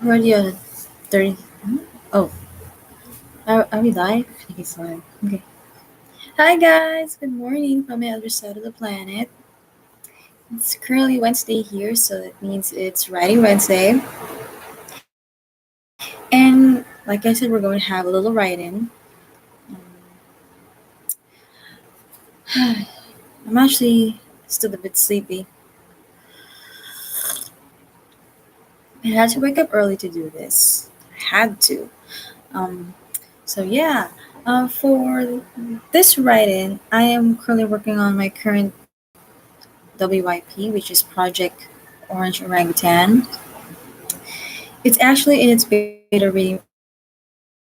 Already on 30. Oh, are we live? I think it's live. Okay. Hi, guys. Good morning from the other side of the planet. It's currently Wednesday here, so that means it's Writing Wednesday. And like I said, we're going to have a little write in. I'm actually still a bit sleepy. I had to wake up early to do this. I had to. Um, so, yeah. For this write in, I am currently working on my current WYP, which is Project Orange Orangutan. It's actually in its beta reading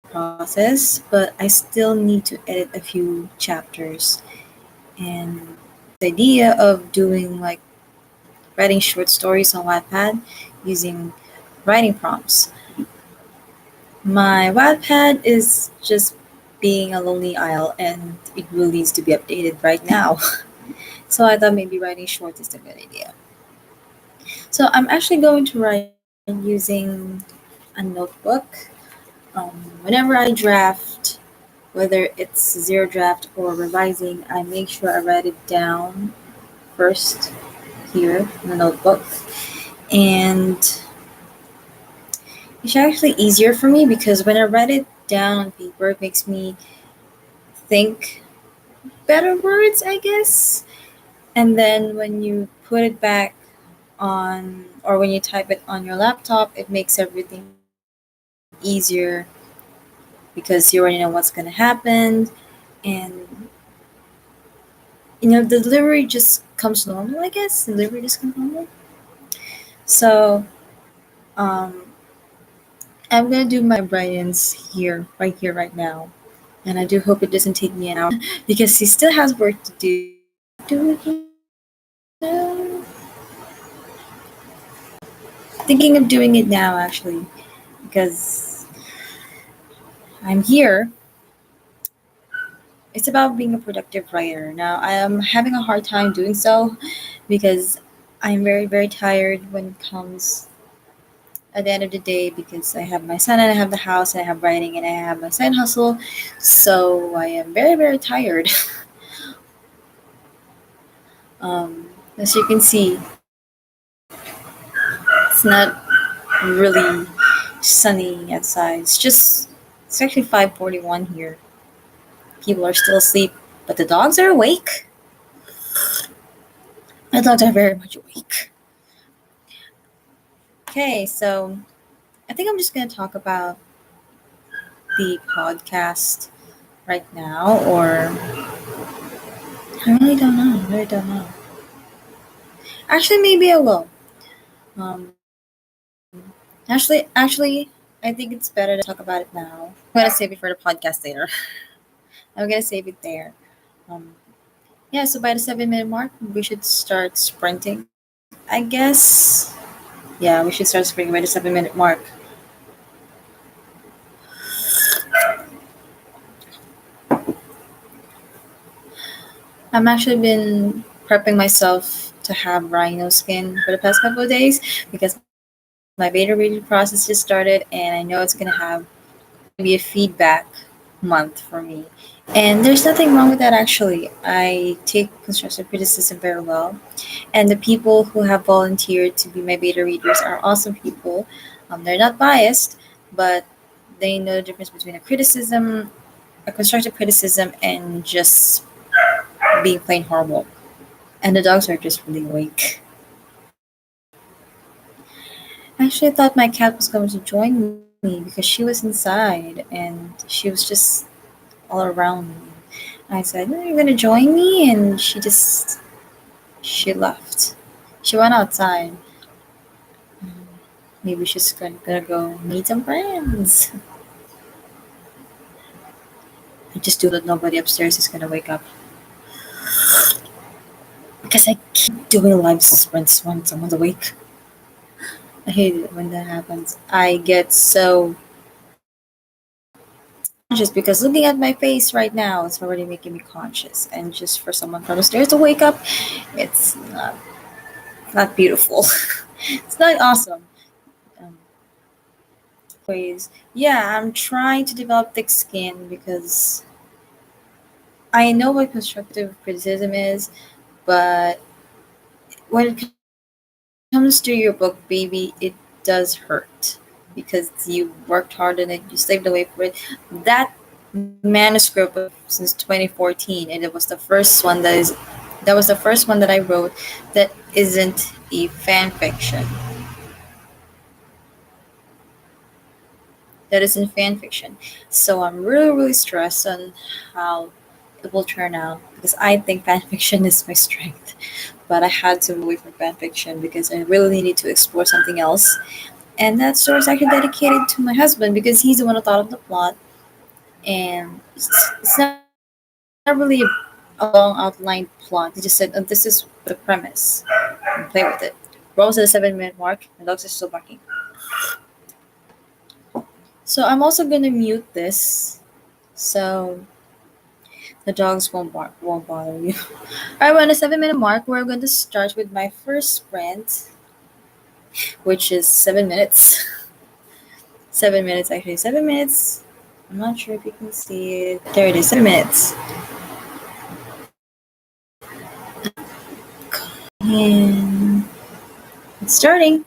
process, but I still need to edit a few chapters. And the idea of doing like writing short stories on Wattpad using writing prompts. My Wattpad is just being a lonely isle and it really needs to be updated right now. So I thought maybe writing short is a good idea. So I'm actually going to write using a notebook. Whenever I draft, whether it's zero draft or revising, I make sure I write it down first here in the notebook. And it's actually easier for me because when I write it down on paper, it makes me think better words, I guess. And then when you put it back on, or when you type it on your laptop, it makes everything easier because you already know what's going to happen. And the delivery just comes normal, I guess. The delivery just comes normal. So um, I'm gonna do my write-ins here, right now, and I do hope it doesn't take me an hour because he still has work to do. Do it now. Thinking of doing it now, actually, because I'm here. It's about being a productive writer. Now, I am having a hard time doing so because I'm very tired when it comes at the end of the day because I have my son and I have the house and I have writing and I have my side hustle. So I am very tired. As you can see, it's not really sunny outside. It's actually 5:41 here. People are still asleep, but the dogs are awake. The dogs are very much awake. Okay, so I think I'm just gonna talk about the podcast right now, or I really don't know. I really don't know. Actually, maybe I will. Actually, I think it's better to talk about it now. I'm gonna save it for the podcast later. I'm gonna save it there. Um, yeah, so by the 7 minute mark, we should start sprinting, I guess. Yeah, we should start sprinting by the 7 minute mark. I'm actually been prepping myself to have rhino skin for the past couple of days because my beta reading process just started and I know it's gonna be a feedback month for me. And there's nothing wrong with that actually. I take constructive criticism very well. And the people who have volunteered to be my beta readers are awesome people. They're not biased, but they know the difference between a constructive criticism, and just being plain horrible. And the dogs are just really awake. Actually, I thought my cat was going to join me because she was inside and she was just all around me. I said, "No, you're gonna join me," and she left. She went outside. Maybe she's gonna go meet some friends. I just do that nobody upstairs is gonna wake up. Because I keep doing live sprints when someone's awake. I hate it when that happens. I get so conscious because looking at my face right now is already making me conscious. And just for someone from upstairs to wake up, it's not beautiful. It's not awesome. Um, Anyways, yeah, I'm trying to develop thick skin because I know what constructive criticism is, but when it comes to your book, baby, it does hurt because you worked hard on it, you saved away for it. That manuscript was since 2014, and that was the first one that I wrote that isn't a fan fiction. That is in fan fiction. So I'm really, really stressed on how it will turn out because I think fan fiction is my strength. But I had to move away from fan fiction because I really needed to explore something else. And that story is actually dedicated to my husband because he's the one who thought of the plot. And it's not really a long outlined plot. He just said, oh, this is the premise. And play with it. We're almost at the 7 minute mark. My dogs are still barking. So I'm also gonna mute this so the dogs won't bother you. Alright, we're on the 7 minute mark. We're going to start with my first sprint, which is 7 minutes. 7 minutes actually. 7 minutes. I'm not sure if you can see it. There it is. 7 minutes. And it's starting.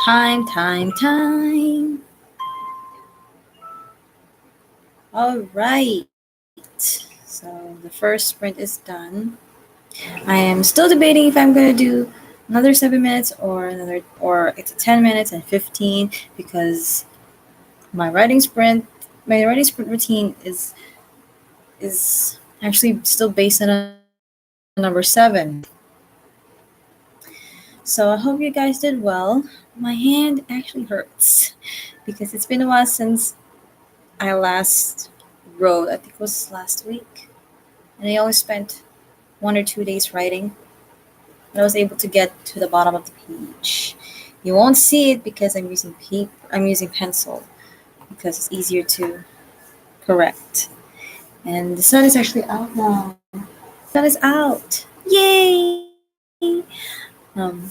Time. All right. So the first sprint is done. I am still debating if I'm gonna do another 7 minutes or it's 10 minutes and 15 because my writing sprint my writing sprint routine is actually still based on number 7. So I hope you guys did well. My hand actually hurts because it's been a while since I last wrote. I think it was last week, and I only spent 1 or 2 days writing. And I was able to get to the bottom of the page. You won't see it because I'm using paper. I'm using pencil because it's easier to correct. And the sun is actually out now. The sun is out. Yay! Um,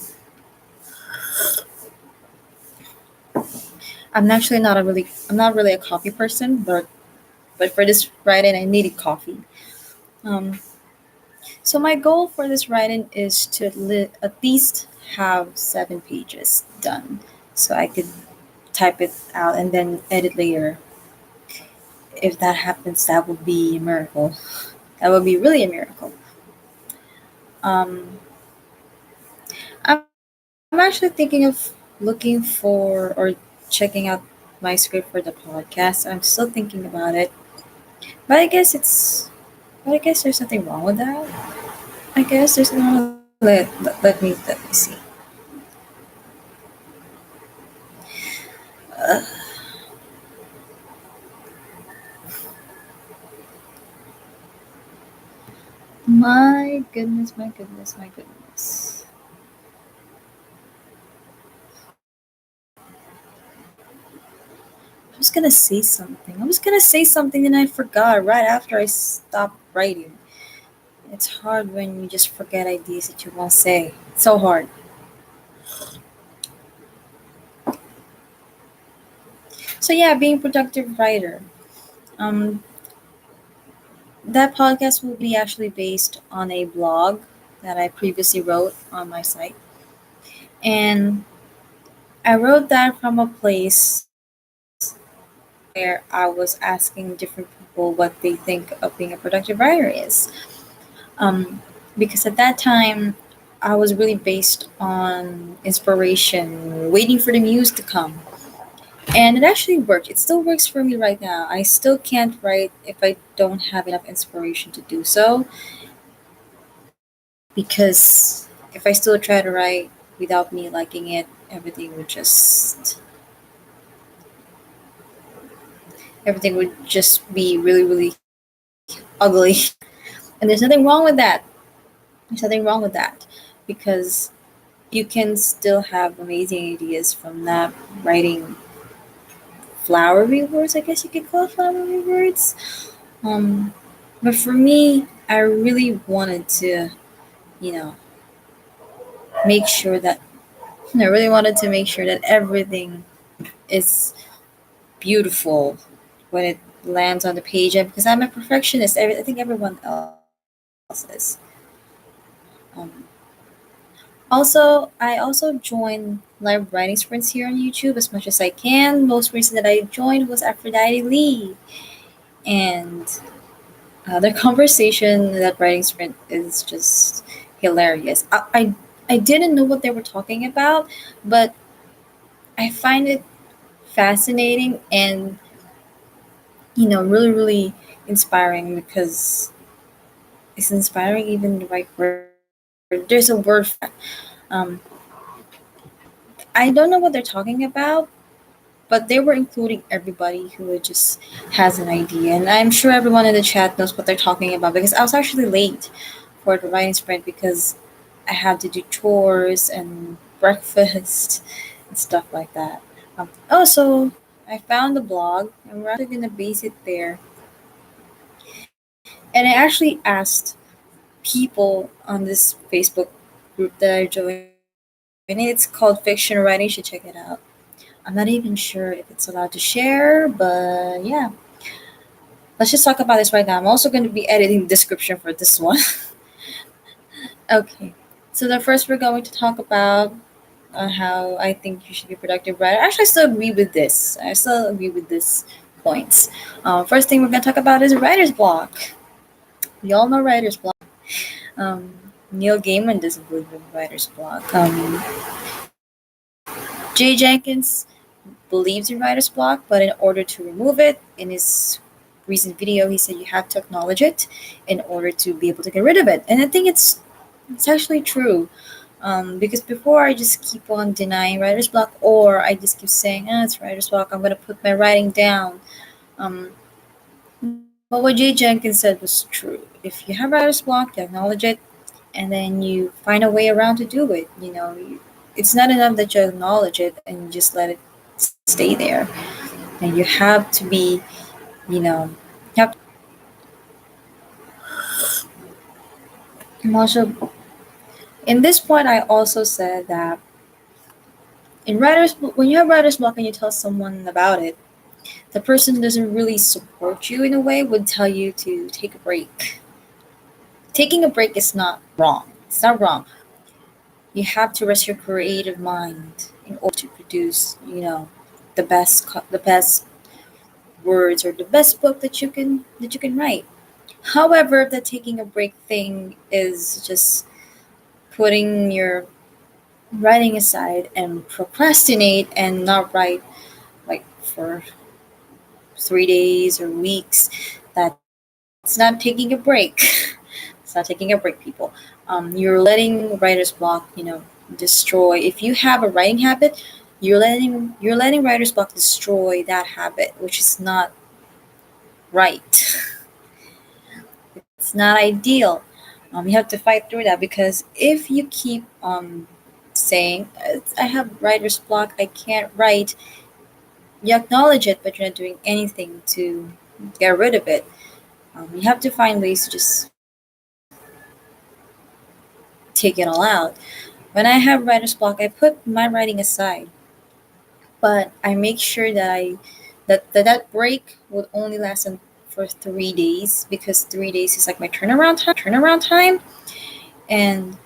I'm not really a coffee person, but for this writing I needed coffee. Um, so my goal for this writing is to at least have 7 pages done, so I could type it out and then edit later. If that happens, that would be a miracle. That would be really a miracle. Um, I'm actually thinking of looking for or checking out my script for the podcast. I'm still thinking about it, but I guess there's nothing wrong with that. I guess there's nothing wrong. Let me see. Uh, my goodness. I was gonna say something and I forgot right after I stopped writing. It's hard when you just forget ideas that you won't say. It's so hard. So yeah, being a productive writer. Um, that podcast will be actually based on a blog that I previously wrote on my site, and I wrote that from a place where I was asking different people what they think of being a productive writer is. Um, because at that time, I was really based on inspiration, waiting for the muse to come. And it actually worked. It still works for me right now. I still can't write if I don't have enough inspiration to do so. Because if I still try to write without me liking it, everything would just be really, really ugly. And there's nothing wrong with that. There's nothing wrong with that. Because you can still have amazing ideas from that writing flowery words, I guess you could call it flowery words. Um, but for me, I really wanted to, you know, make sure that I really wanted to make sure that everything is beautiful when it lands on the page. And because I'm a perfectionist, I think everyone else is. Um, I also join live writing sprints here on YouTube as much as I can. Most recent that I joined was Aphrodite Lee, and their conversation in that writing sprint is just hilarious. I didn't know what they were talking about, but I find it fascinating and really really inspiring because is inspiring even the right word? There's a word for that. Um, I don't know what they're talking about, but they were including everybody who just has an idea, and I'm sure everyone in the chat knows what they're talking about because I was actually late for the writing sprint because I had to do chores and breakfast and stuff like that. Also, I found the blog, and we're actually gonna base it there. And I actually asked people on this Facebook group that I joined. It's called Fiction Writing. You should check it out. I'm not even sure if it's allowed to share, but yeah. Let's just talk about this right now. I'm also going to be editing the description for this one. Okay. So the first we're going to talk about on how I think you should be a productive writer. Actually, I still agree with this. I still agree with this points. First thing we're gonna talk about is writer's block. We all know writer's block. Neil Gaiman doesn't believe in writer's block. Jay Jenkins believes in writer's block, but in order to remove it, in his recent video, he said you have to acknowledge it in order to be able to get rid of it. And I think it's actually true. Because before I just keep on denying writer's block, or I just keep saying, it's writer's block, I'm gonna put my writing down. Um, but what Jay Jenkins said was true. If you have writer's block, you acknowledge it, and then you find a way around to do it. It's not enough that you acknowledge it and you just let it stay there. And you have to be, you know, you have. I'm also in this point. I also said that when you have writer's block and you tell someone about it, the person doesn't really support you in a way. Would tell you to take a break. Taking a break is not wrong. It's not wrong. You have to rest your creative mind in order to produce, the best words or the best book that you can write. However, the taking a break thing is just putting your writing aside and procrastinate and not write like for 3 days or weeks. That's not taking a break. It's not taking a break, people. You're letting writer's block, destroy. If you have a writing habit, you're letting writer's block destroy that habit, which is not right. It's not ideal. You have to fight through that because if you keep saying, I have writer's block, I can't write, you acknowledge it, but you're not doing anything to get rid of it. You have to find ways to just take it all out. When I have writer's block, I put my writing aside, but I make sure that break would only last for 3 days because 3 days is like my turnaround time. And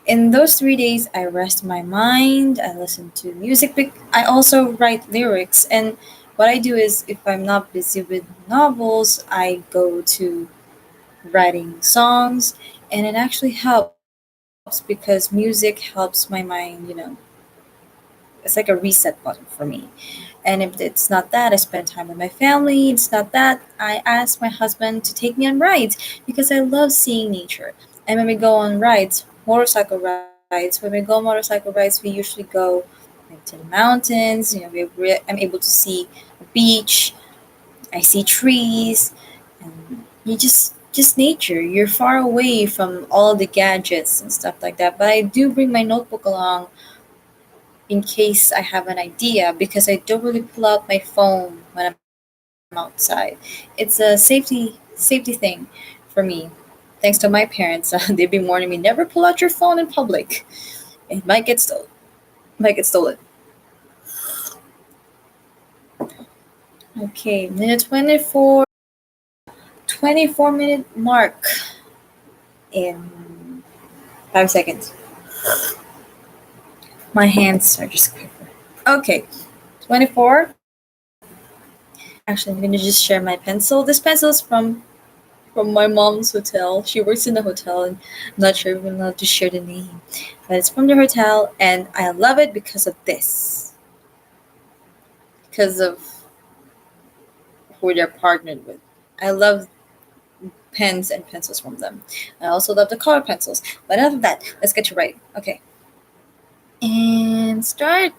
in those 3 days, I rest my mind. I listen to music. I also write lyrics, and what I do is, if I'm not busy with novels, I go to writing songs, and it actually helps because music helps my mind. It's like a reset button for me. And if it's not that, I spend time with my family. It's not that, I ask my husband to take me on rides because I love seeing nature. And when we go on rides, motorcycle rides, when we go motorcycle rides, we usually go like, to the mountains. I'm able to see a beach. I see trees, and you just nature. You're far away from all the gadgets and stuff like that. But I do bring my notebook along in case I have an idea because I don't really pull out my phone when I'm outside. It's a safety thing for me. Thanks to my parents, they've been warning me never pull out your phone in public. It might get stolen. Might get stolen. Okay, minute 24 minute mark in 5 seconds. My hands are just quiver. Okay, 24. Actually, I'm gonna just share my pencil. This pencil is from my mom's hotel. She works in the hotel, and I'm not sure if I'm allowed to share the name, but it's from the hotel, and I love it because of this, because of who they're partnered with. I love pens and pencils from them. I also love the color pencils. But enough of that. Let's get to writing. Okay, and start.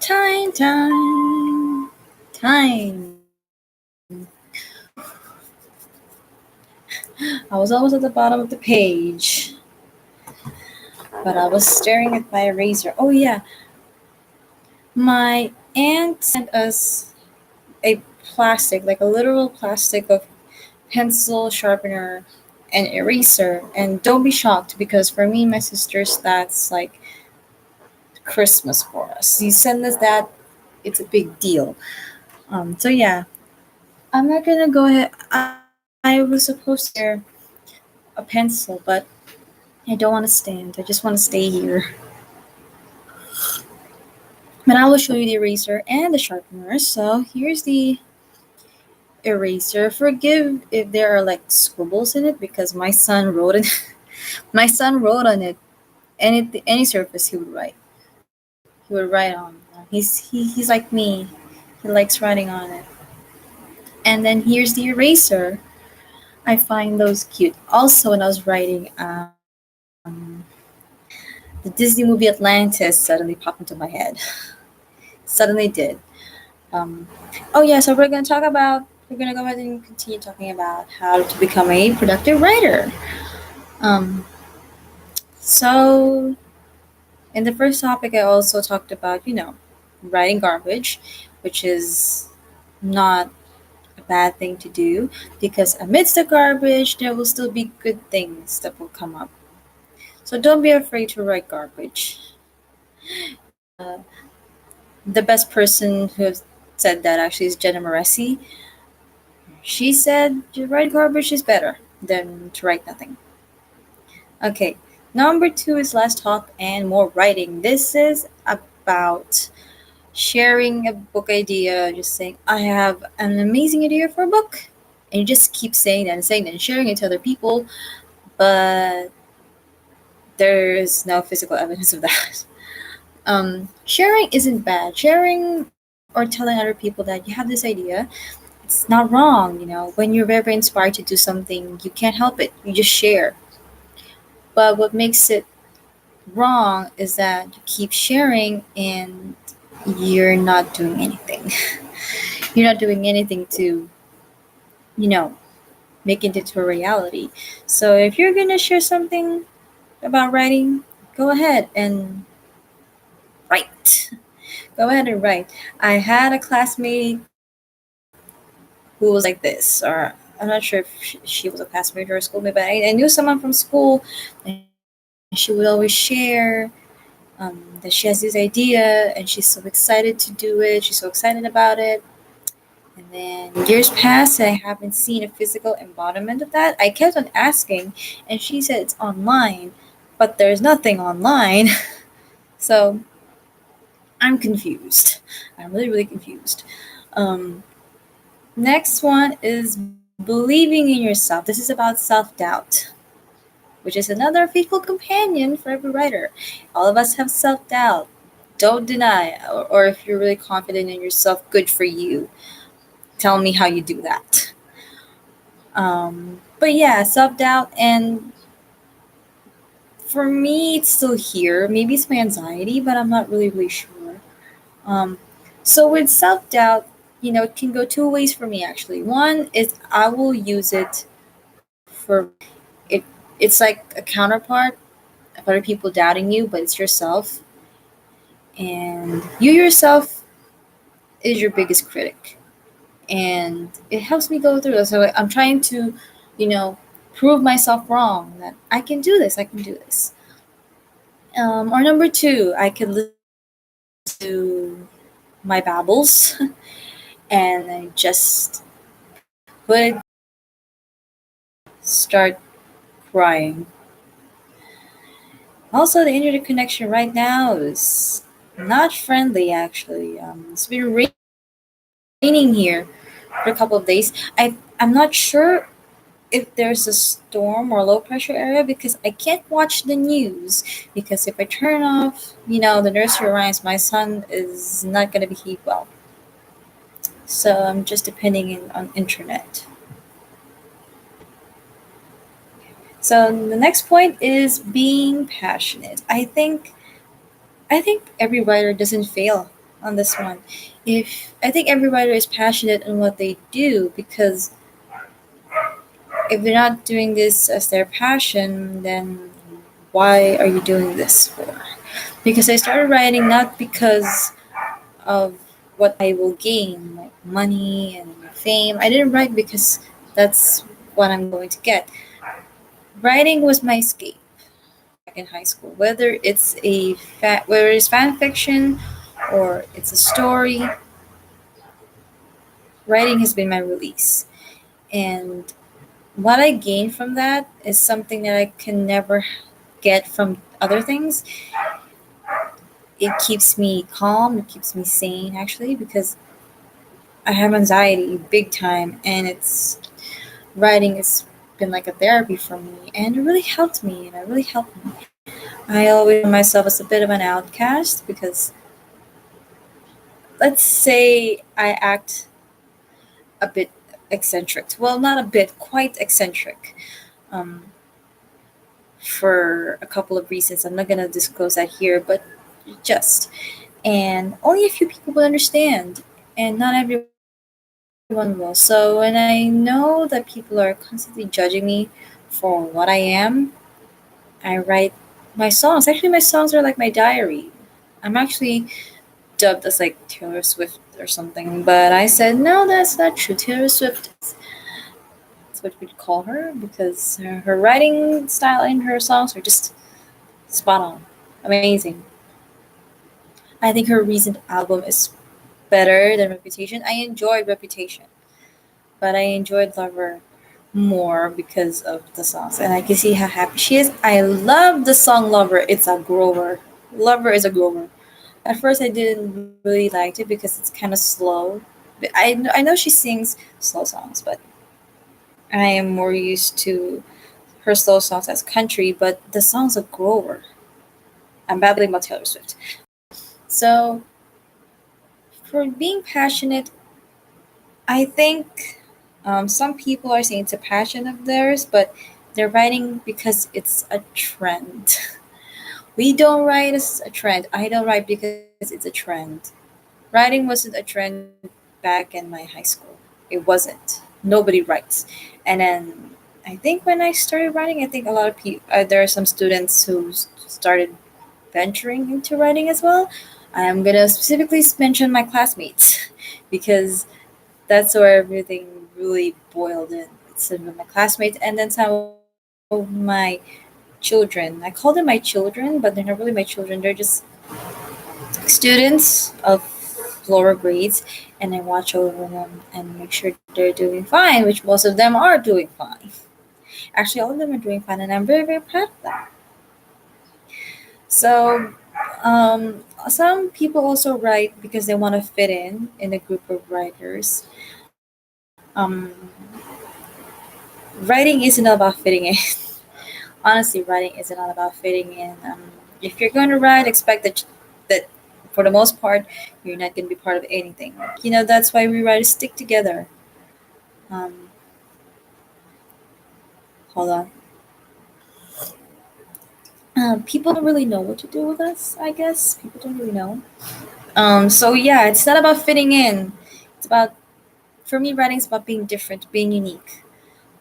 Time. I was almost at the bottom of the page, but I was staring at my eraser. Oh, yeah. My aunt sent us a plastic, like a literal plastic of pencil, sharpener, and eraser. And don't be shocked because for me and my sisters, that's like Christmas for us. You send us that, it's a big deal. So yeah, I'm not gonna go ahead. I was supposed to share a pencil, but I don't want to stand. I just want to stay here. But I will show you the eraser and the sharpener. So here's the eraser. Forgive if there are like scribbles in it because my son wrote it. My son wrote on it. Any surface he would write. He would write on. He's like me. He likes writing on it. And then here's the eraser. I find those cute. Also, when I was writing, the Disney movie Atlantis suddenly popped into my head. Suddenly did. Um, oh yeah, so we're gonna go ahead and continue talking about how to become a productive writer. Um, so in the first topic, I also talked about writing garbage, which is not a bad thing to do because amidst the garbage, there will still be good things that will come up. So don't be afraid to write garbage. The best person who has said that actually is Jenna Moresi. She said to write garbage is better than to write nothing. Okay, number two is less talk and more writing. This is about sharing a book idea, just saying, I have an amazing idea for a book. And you just keep saying that and saying that and sharing it to other people, but there's no physical evidence of that. Sharing isn't bad. Sharing or telling other people that you have this idea, it's not wrong. When you're very, very inspired to do something, you can't help it. You just share. But what makes it wrong is that you keep sharing and you're not doing anything. You're not doing anything to, you know, make it into a reality. So if you're gonna share something about writing, go ahead and write. Go ahead and write. I had a classmate who was like this, or I'm not sure if she was a classmate or a schoolmate, but I knew someone from school, and she would always share that she has this idea and she's so excited to do it. She's so excited about it. And then years passed and I haven't seen a physical embodiment of that. I kept on asking, and she said it's online, but there's nothing online. So I'm confused. I'm really, really confused. Um, Next one is believing in yourself. This is about self doubt, which is another faithful companion for every writer. All of us have self doubt. Don't deny, or if you're really confident in yourself, good for you. Tell me how you do that. But yeah, self doubt, and for me, it's still here. Maybe it's my anxiety, but I'm not really, really sure. Um, so with self doubt, it can go two ways for me actually. One is I will use it for it. It's like a counterpart of other people doubting you, but it's yourself, and you yourself is your biggest critic, and it helps me go through. So I'm trying to, you know, prove myself wrong that I can do this. I can do this. Or number two, I could listen to my babbles and I just put it start crying. Also, the internet connection right now is not friendly. Actually, it's been raining here for a couple of days. I'm not sure if there's a storm or low pressure area because I can't watch the news because if I turn off, the nursery rhymes, my son is not gonna behave well. So I'm just depending on internet. So the next point is being passionate. I think every writer doesn't fail. on this one. If I think every writer is passionate in what they do, because if they're not doing this as their passion, then why are you doing this for? Because I started writing not because of what I will gain, like money and fame. I didn't write because that's what I'm going to get. Writing was my escape back in high school. Whether it's fan fiction or it's a story, writing has been my release. And what I gain from that is something that I can never get from other things. It keeps me calm, it keeps me sane actually, because I have anxiety big time, and it's writing has been like a therapy for me, and it really helped me, and it really helped me. I always saw myself as a bit of an outcast because let's say I act a bit eccentric. Well, not a bit, quite eccentric. Um, for a couple of reasons. I'm not gonna disclose that here, but just. And only a few people will understand, and not everyone will. So when I know that people are constantly judging me for what I am, I write my songs. Actually, my songs are like my diary. I'm actually dubbed as like Taylor Swift or something, but I said no, that's not true. Taylor Swift is that's what we'd call her because her writing style and her songs are just spot on, amazing. I think her recent album is better than Reputation. I enjoyed Reputation, but I enjoyed Lover more because of the songs, and I can see how happy she is. I love the song Lover. It's a grower. Lover is a grower. At first, I didn't really like it because it's kind of slow. But I know she sings slow songs, but I am more used to her slow songs as country. But the song's a grower. I'm babbling about Taylor Swift. So for being passionate, I think some people are saying it's a passion of theirs, but they're writing because it's a trend. We don't write as a trend. I don't write because it's a trend. Writing wasn't a trend back in my high school. It wasn't. Nobody writes. And then I think when I started writing, I think a lot of people, there are some students who started venturing into writing as well. I'm gonna specifically mention my classmates because that's where everything really boiled in. Some of my classmates and then some of my children. I call them my children, but they're not really my children. They're just students of lower grades, and I watch over them and make sure they're doing fine, which most of them are doing fine. Actually, all of them are doing fine, and I'm very, very proud of them. So, some people also write because they want to fit in a group of writers. Writing isn't all about fitting in. Honestly, writing isn't all about fitting in. If you're going to write, expect that for the most part, you're not going to be part of anything. That's why we writers stick together. Um, hold on. People don't really know what to do with us. I guess people don't really know. So yeah, it's not about fitting in. It's about for me, writing is about being different, being unique.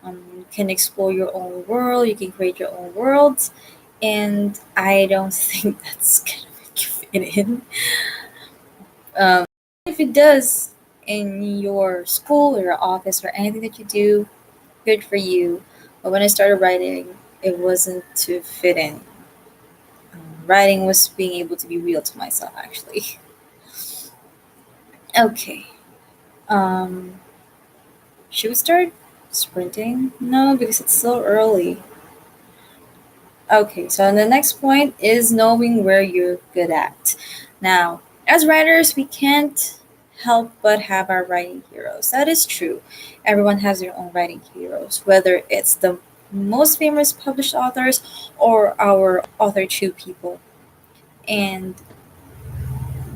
You can explore your own world. You can create your own worlds, and I don't think that's gonna make you fit in. Um, if it does in your school or your office or anything that you do, good for you. But when I started writing, it wasn't to fit in. Writing was being able to be real to myself, actually. Okay. Um, should we start sprinting? No, because it's so early. Okay, so the next point is knowing where you're good at. Now, as writers, we can't help but have our writing heroes. That is true. Everyone has their own writing heroes, whether it's the most famous published authors or our author two people. And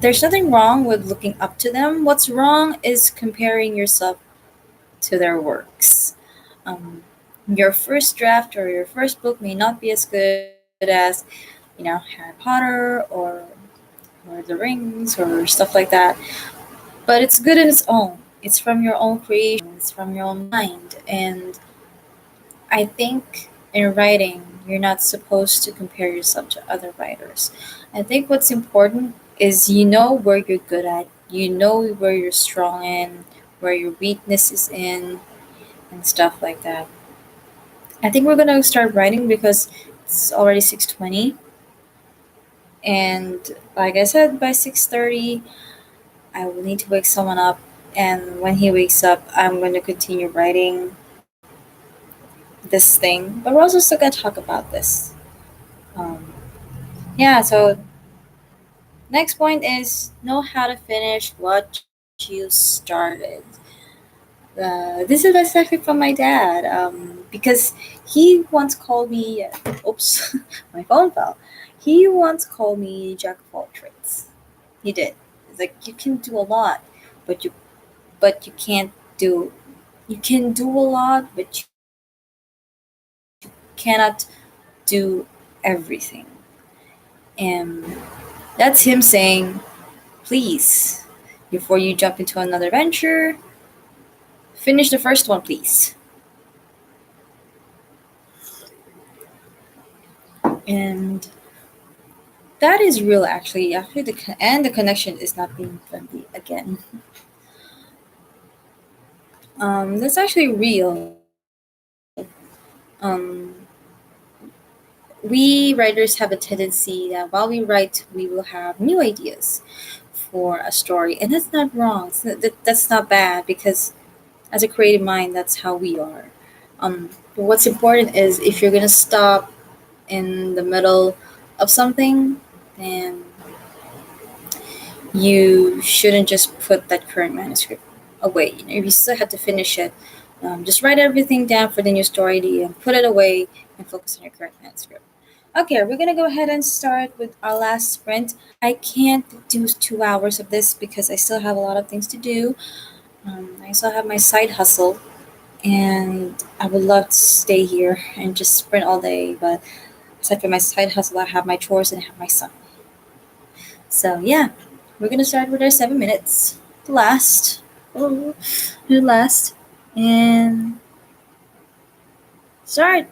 there's nothing wrong with looking up to them. What's wrong is comparing yourself to their works. Um, your first draft or your first book may not be as good as Harry Potter or Lord of the Rings or stuff like that. But it's good in its own. It's from your own creation. It's from your own mind. And I think in writing, you're not supposed to compare yourself to other writers. I think what's important is you know where you're good at, you know where you're strong in, where your weakness is in, and stuff like that. I think we're gonna start writing because it's already 6:20, and like I said, by 6:30, I will need to wake someone up. And when he wakes up, I'm going to continue writing this thing. But we're also still going to talk about this. Um, yeah, so next point is know how to finish what you started. This is actually from my dad because he once called me, oops, my phone fell. He once called me jack of all trades. He did. He's like, you can do a lot, but you can't do you can do a lot, but you cannot do everything. And that's him saying, please, before you jump into another venture, finish the first one, please. And that is real, actually. And the connection is not being friendly again. That's actually real. Um, we writers have a tendency that while we write, we will have new ideas for a story, and that's not wrong. That's not bad because as a creative mind, that's how we are. But what's important is if you're gonna stop in the middle of something, then you shouldn't just put that current manuscript away. You know, if you still have to finish it, just write everything down for the new story idea, put it away, and focus on your current manuscript. Okay, we're gonna go ahead and start with our last sprint. I can't do 2 hours of this because I still have a lot of things to do. I still have my side hustle, and I would love to stay here and just sprint all day. But aside from my side hustle, I have my chores and I have my son. So yeah, we're gonna start with our 7 minutes. The last, oh, the last, and start.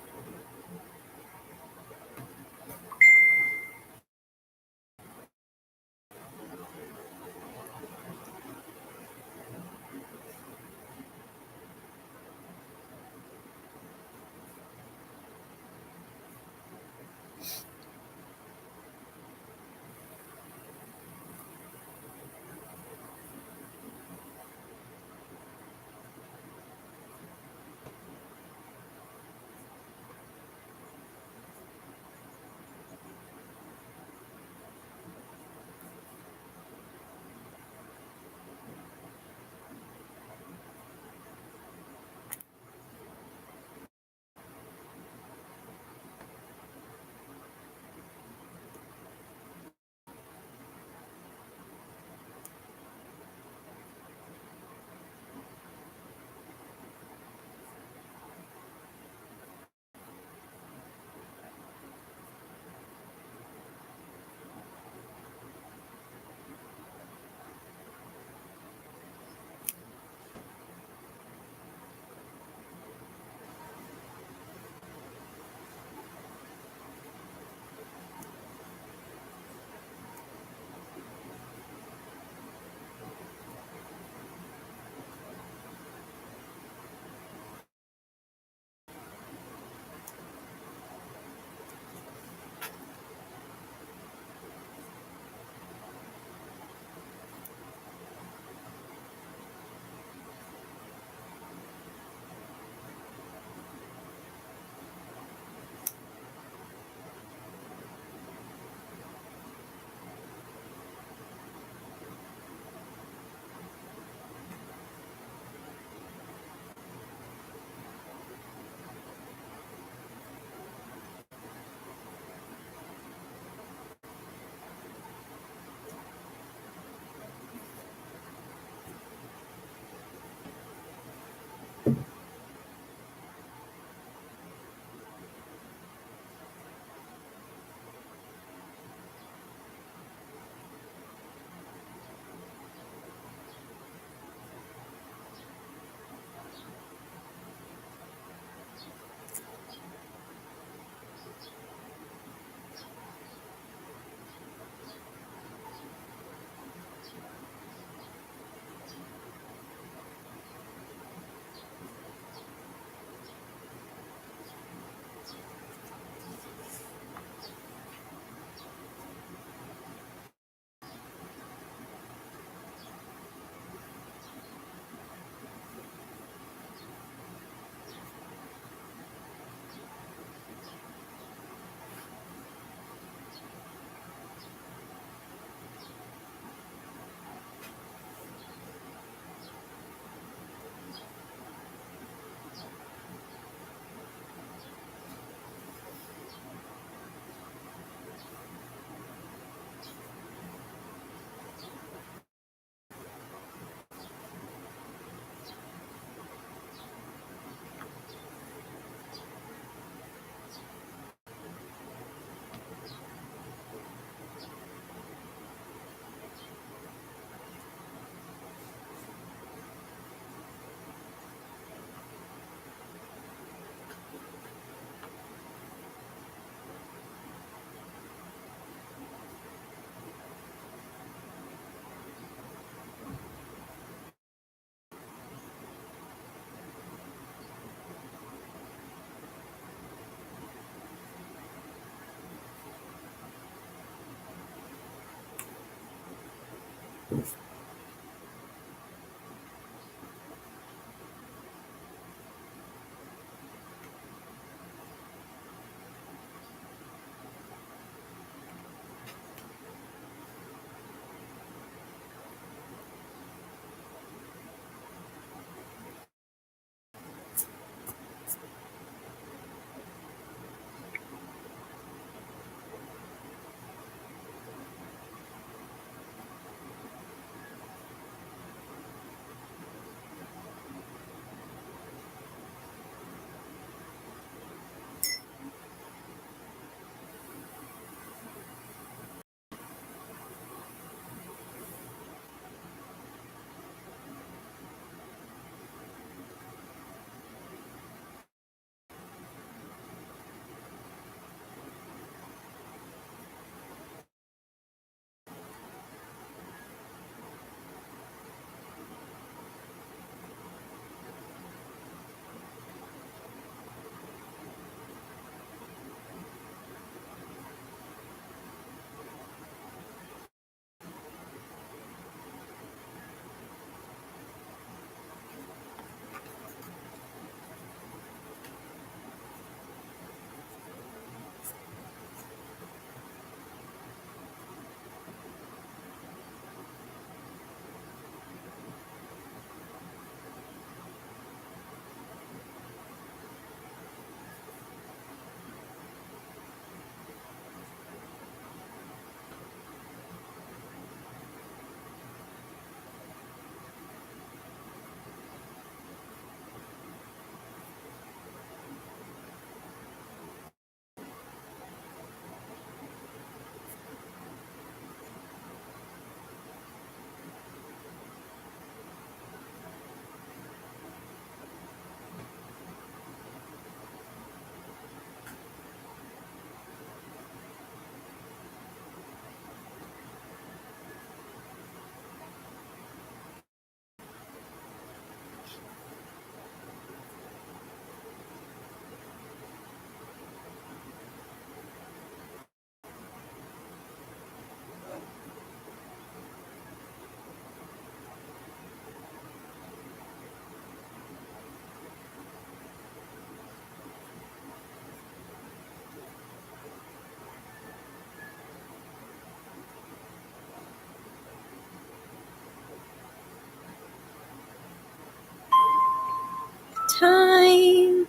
Time.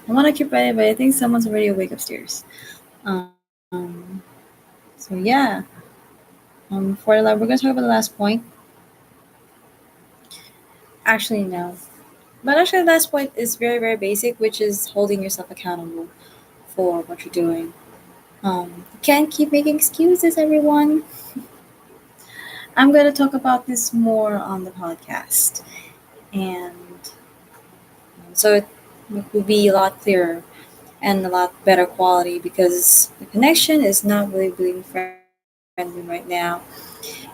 I want to keep writing, but I think someone's already awake upstairs. Um, so yeah. For we're gonna talk about the last point. Actually, no. But actually, the last point is very, very basic, which is holding yourself accountable for what you're doing. You can't keep making excuses, everyone. I'm going to talk about this more on the podcast. And so it will be a lot clearer and a lot better quality because the connection is not really being friendly right now.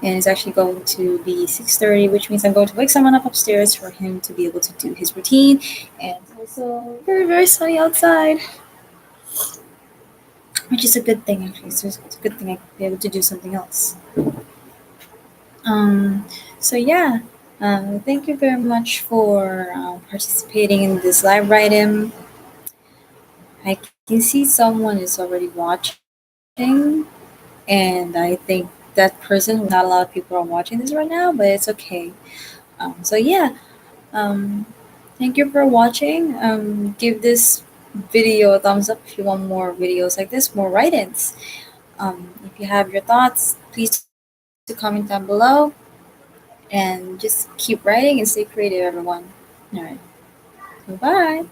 And it's actually going to be 6:30, which means I'm going to wake someone up upstairs for him to be able to do his routine. And also very, very sunny outside, which is a good thing actually. So it's a good thing I could be able to do something else. Um, so yeah, thank you very much for participating in this live write-in. I can see someone is already watching, and I think that person, not a lot of people are watching this right now, but it's okay. So yeah, um, thank you for watching. Give this video a thumbs up if you want more videos like this, more write-ins. If you have your thoughts, please to comment down below. And just keep writing and stay creative, everyone. All right. Bye.